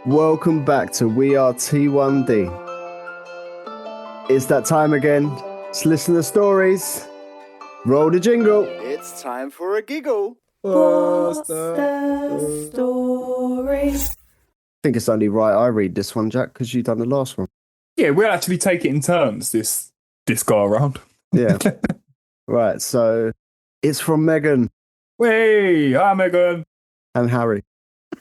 Welcome back to We Are T1D. It's that time again. Let's listen to stories. Roll the jingle. It's time for a giggle. What's the story? I think it's only right I read this one, Jack, because you've done the last one. Yeah, we'll actually take it in turns this go around. Yeah. Right, so it's from Meghan Hey, hi Meghan. and Harry.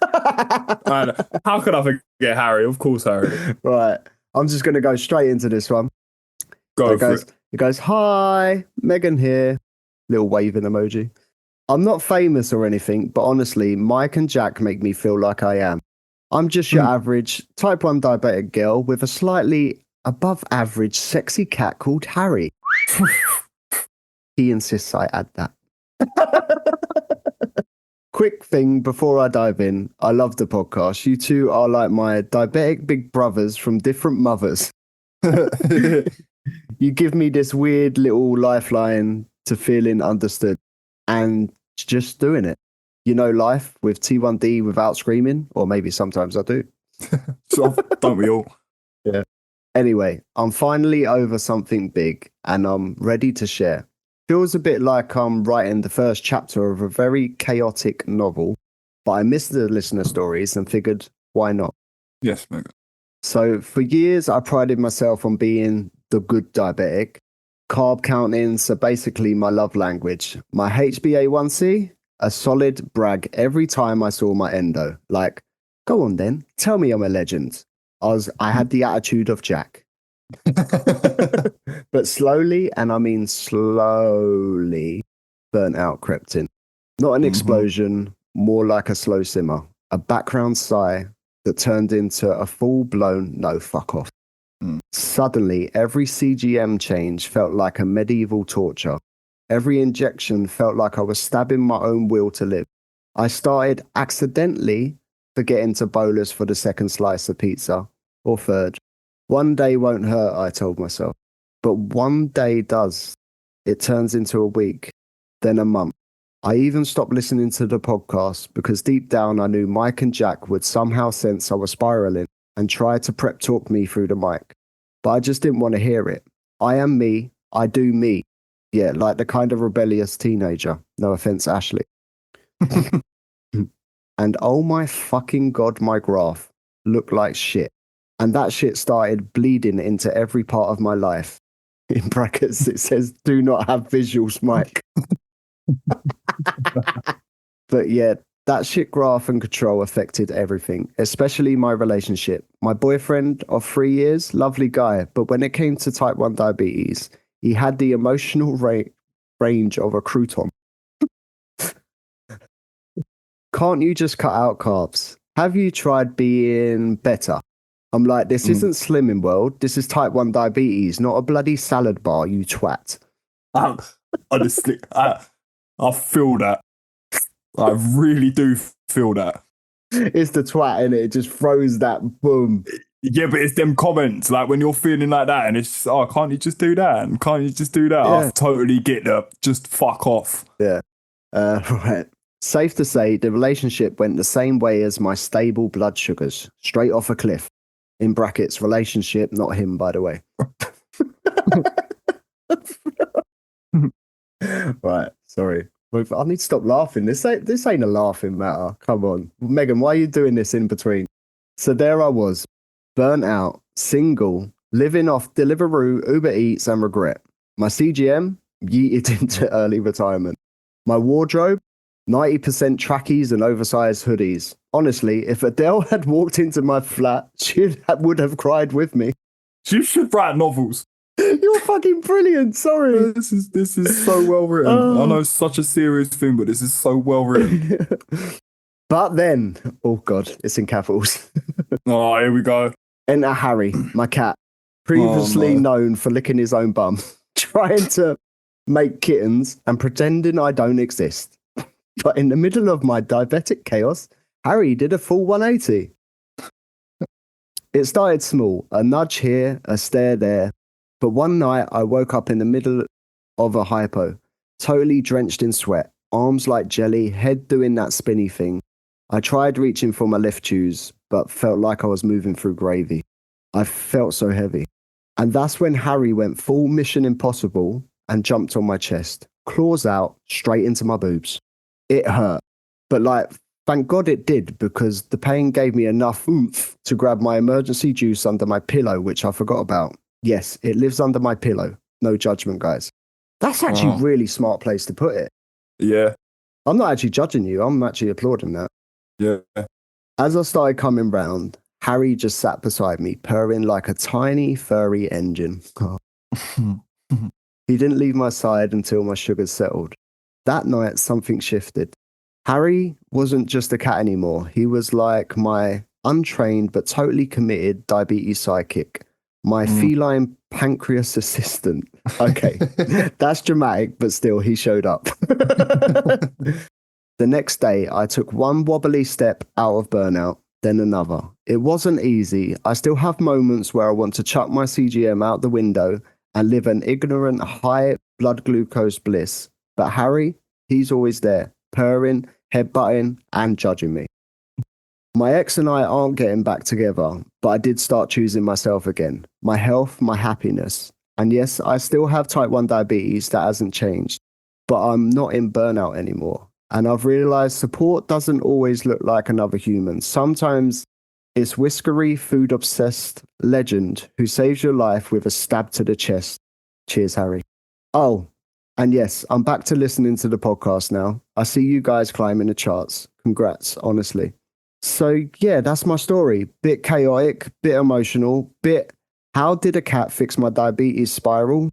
How could I forget Harry? Of course, Harry. Right, I'm just going to go straight into this one. Go for it. It goes, hi, Meghan here. Little waving emoji. I'm not famous or anything, but honestly, Mike and Jack make me feel like I am. I'm just your average type 1 diabetic girl with a slightly above average sexy cat called Harry. He insists I add that. Quick thing before I dive in. I love the podcast. You two are like my diabetic big brothers from different mothers. You give me this weird little lifeline to feeling understood and just doing it. You know, life with T1D without screaming, or maybe sometimes I do. Don't we all? Yeah. Anyway, I'm finally over something big and I'm ready to share. Feels a bit like I'm writing the first chapter of a very chaotic novel, but I missed the listener stories and figured, why not? Yes, Meghan. So for years, I prided myself on being the good diabetic. Carb counting, so basically my love language. My HbA1c, a solid brag every time I saw my endo. Like, go on then, tell me I'm a legend. I had the attitude of Jack. But slowly, and I mean slowly, burnout crept in. Not an explosion, more like a slow simmer. A background sigh that turned into a full-blown no fuck off. Suddenly, every CGM change felt like a medieval torture. Every injection felt like I was stabbing my own will to live. I started accidentally forgetting to bolus for the second slice of pizza, or third. One day won't hurt, I told myself. But one day does. It turns into a week, then a month. I even stopped listening to the podcast because deep down I knew Mike and Jack would somehow sense I was spiraling and try to prep talk me through the mic. But I just didn't want to hear it. I am me. I do me. Yeah, like the kind of rebellious teenager. No offense, Ashley. And oh my fucking God, my graph looked like shit. And that shit started bleeding into every part of my life. In brackets, it says, do not have visuals, Mike. But yeah, that shit graph and control affected everything, especially my relationship. My boyfriend of 3 years, lovely guy, but when it came to type 1 diabetes, he had the emotional range of a crouton. Can't you just cut out carbs? Have you tried being better? I'm like, this isn't Slimming World. This is type 1 diabetes, not a bloody salad bar, you twat. Honestly, I feel that. I really do feel that. It's the twat, and it just throws that boom. Yeah, but it's them comments, like when you're feeling like that and it's just, oh, can't you just do that? And can't you just do that? Yeah. I totally get that. Just fuck off. Yeah. Right. Safe to say, the relationship went the same way as my stable blood sugars, straight off a cliff. In brackets, relationship, not him, by the way. Right, sorry. I need to stop laughing. This ain't a laughing matter. Come on. Meghan, why are you doing this in between? So there I was, burnt out, single, living off Deliveroo, Uber Eats, and regret. My CGM, yeeted into early retirement. My wardrobe, 90% trackies and oversized hoodies. Honestly, if Adele had walked into my flat, she would have cried with me. You should write novels. You're fucking brilliant. Sorry. This is so well written. I know it's such a serious thing, but this is so well written. But then, oh God, it's in capitals. Oh, here we go. Enter Harry, my cat, previously known for licking his own bum, trying to make kittens and pretending I don't exist. But in the middle of my diabetic chaos, Harry did a full 180. It started small, a nudge here, a stare there. But one night I woke up in the middle of a hypo, totally drenched in sweat, arms like jelly, head doing that spinny thing. I tried reaching for my left shoes, but felt like I was moving through gravy. I felt so heavy. And that's when Harry went full Mission Impossible and jumped on my chest, claws out, straight into my boobs. It hurt. But like, thank God it did, because the pain gave me enough oomph to grab my emergency juice under my pillow, which I forgot about. Yes, it lives under my pillow. No judgment, guys. That's actually a really smart place to put it. Yeah. I'm not actually judging you. I'm actually applauding that. Yeah. As I started coming round, Harry just sat beside me, purring like a tiny, furry engine. He didn't leave my side until my sugars settled. That night, something shifted. Harry wasn't just a cat anymore. He was like my untrained but totally committed diabetes sidekick, my feline pancreas assistant. Okay, that's dramatic, but still, he showed up. The next day, I took one wobbly step out of burnout, then another. It wasn't easy. I still have moments where I want to chuck my CGM out the window and live an ignorant high blood glucose bliss. But Harry, he's always there, purring, headbutting, and judging me. My ex and I aren't getting back together, but I did start choosing myself again. My health, my happiness. And yes, I still have type 1 diabetes, that hasn't changed. But I'm not in burnout anymore. And I've realized support doesn't always look like another human. Sometimes it's whiskery, food-obsessed legend who saves your life with a stab to the chest. Cheers, Harry. Oh, and yes, I'm back to listening to the podcast now. I see you guys climbing the charts. Congrats, honestly. So yeah, that's my story. Bit chaotic, bit emotional, bit how did a cat fix my diabetes spiral?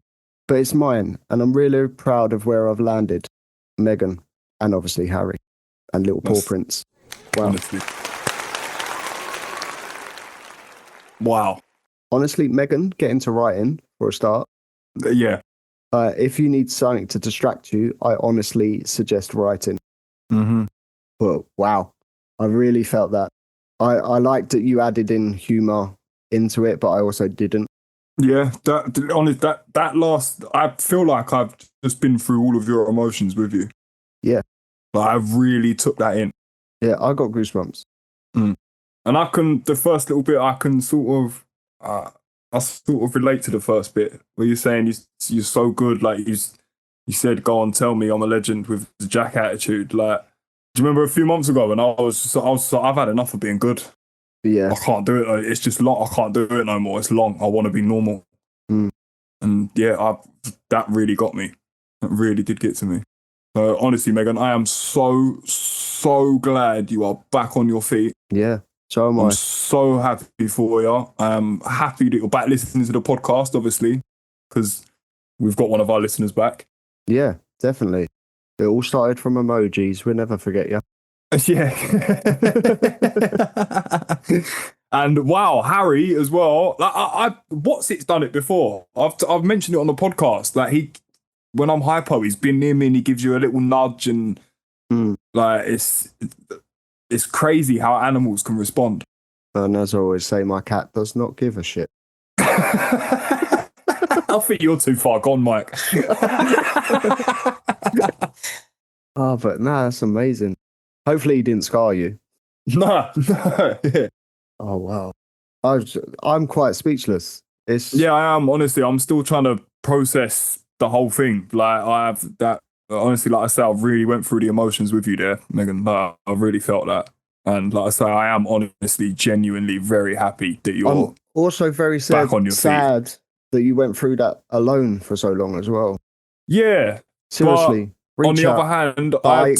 But it's mine, and I'm really proud of where I've landed. Meghan, and obviously Harry, and little paw prints. Wow. Honestly. Wow. Honestly, Meghan, get into writing for a start. Yeah. If you need something to distract you, I honestly suggest writing. Mm-hmm. But wow, I really felt that. I liked that you added in humor into it, but I also didn't. Yeah, that last, I feel like I've just been through all of your emotions with you. Yeah. Like, I really took that in. Yeah, I got goosebumps. And the first little bit, I can sort of relate to the first bit where you're saying you're so good. Like you said, go on, tell me I'm a legend with the Jack attitude. Like, do you remember a few months ago when I was I've had enough of being good. Yeah. I can't do it. It's just long. I can't do it no more. It's long. I want to be normal. And yeah, that really got me. That really did get to me. So honestly, Meghan, I am so glad you are back on your feet. Yeah, so am I. I'm so happy for you. I'm happy that you're back listening to the podcast, obviously, because we've got one of our listeners back. Yeah, definitely. It all started from emojis. We'll never forget you. Yeah. And wow, Harry as well. Like, what's it's done it before? I've mentioned it on the podcast. Like when I'm hypo, he's been near me and he gives you a little nudge, and like it's crazy how animals can respond. And as I always say, my cat does not give a shit. I think you're too far gone, Mike. Oh, but no, that's amazing. Hopefully he didn't scar you. No. Yeah. Oh, wow. I'm quite speechless. Yeah, I am. Honestly, I'm still trying to process the whole thing. Like, I have that. Honestly, like I say, I really went through the emotions with you there, Meghan. Like, I really felt that. And like I say, I am honestly, genuinely very happy that you're I'm also very sad, back on your feet. That you went through that alone for so long as well. Yeah. Seriously. On the other hand, I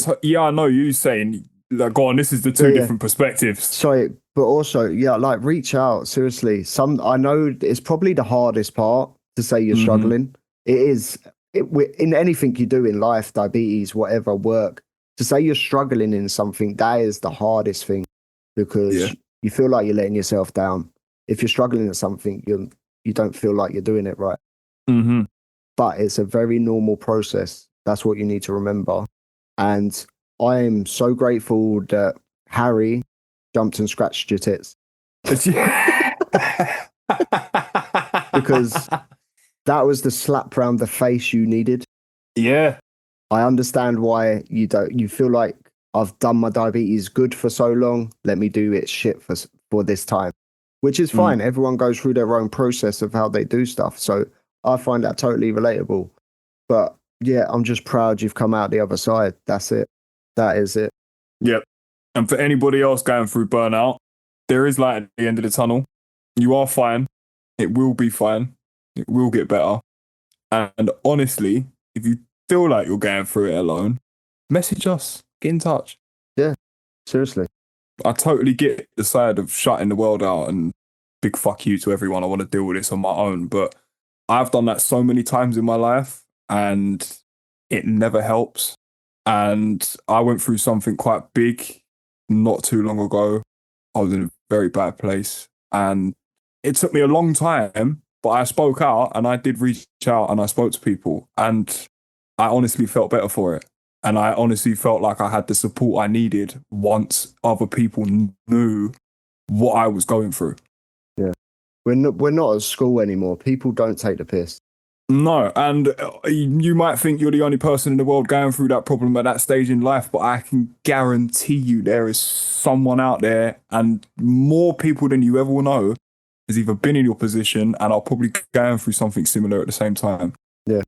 know you saying, like, go on, this is the two different perspectives. Sorry, but also, yeah, like, reach out. Seriously. I know it's probably the hardest part to say you're struggling. It is. In anything you do in life, diabetes, whatever, work, to say you're struggling in something, that is the hardest thing, because you feel like you're letting yourself down. If you're struggling at something, you don't feel like you're doing it right. But it's a very normal process. That's what you need to remember. And I am so grateful that Harry jumped and scratched your tits. Because that was the slap round the face you needed. Yeah. I understand why you feel like I've done my diabetes good for so long. Let me do it shit for this time, which is fine. Everyone goes through their own process of how they do stuff. So I find that totally relatable. But yeah, I'm just proud you've come out the other side. That's it. That is it. Yep. And for anybody else going through burnout, there is light at the end of the tunnel. You are fine. It will be fine. It will get better. And honestly, if you feel like you're going through it alone, message us. Get in touch. Yeah, seriously. I totally get the side of shutting the world out and big fuck you to everyone. I want to deal with this on my own. But I've done that so many times in my life and it never helps. And I went through something quite big not too long ago. I was in a very bad place and it took me a long time, but I spoke out and I did reach out and I spoke to people and I honestly felt better for it. And I honestly felt like I had the support I needed once other people knew what I was going through. Yeah. We're not at school anymore. People don't take the piss. No, and you might think you're the only person in the world going through that problem at that stage in life, but I can guarantee you there is someone out there and more people than you ever will know has either been in your position and are probably going through something similar at the same time. Yeah.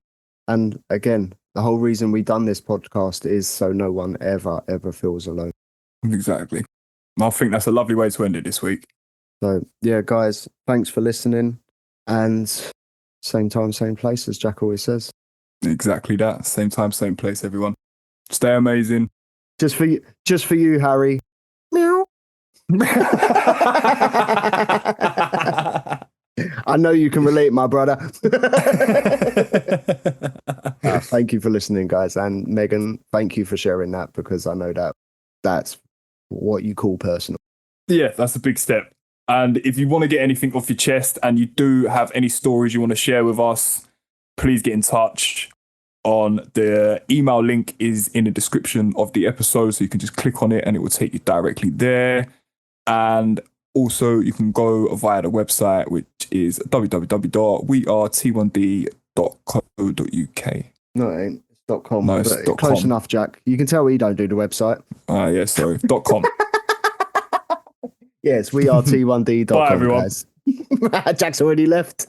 And again, the whole reason we done this podcast is so no one ever feels alone. Exactly. I think that's a lovely way to end it this week. So yeah, guys, thanks for listening. And same time, same place, as Jack always says. Exactly that. Same time, same place, everyone. Stay amazing. Just for you, Harry. Meow. I know you can relate, my brother. Thank you for listening, guys. And Meghan, thank you for sharing that, because I know that that's what you call personal. Yeah, that's a big step. And if you want to get anything off your chest and you do have any stories you want to share with us, please get in touch. The email link is in the description of the episode, so you can just click on it and it will take you directly there. And also you can go via the website, which is www.wearet1d.co.uk. No, it ain't. It's .com. No, it's close .com. enough, Jack. You can tell we don't do the website. Yeah, sorry. .com. Yes, we are T1D.com, Bye, everyone. guys. Jack's already left.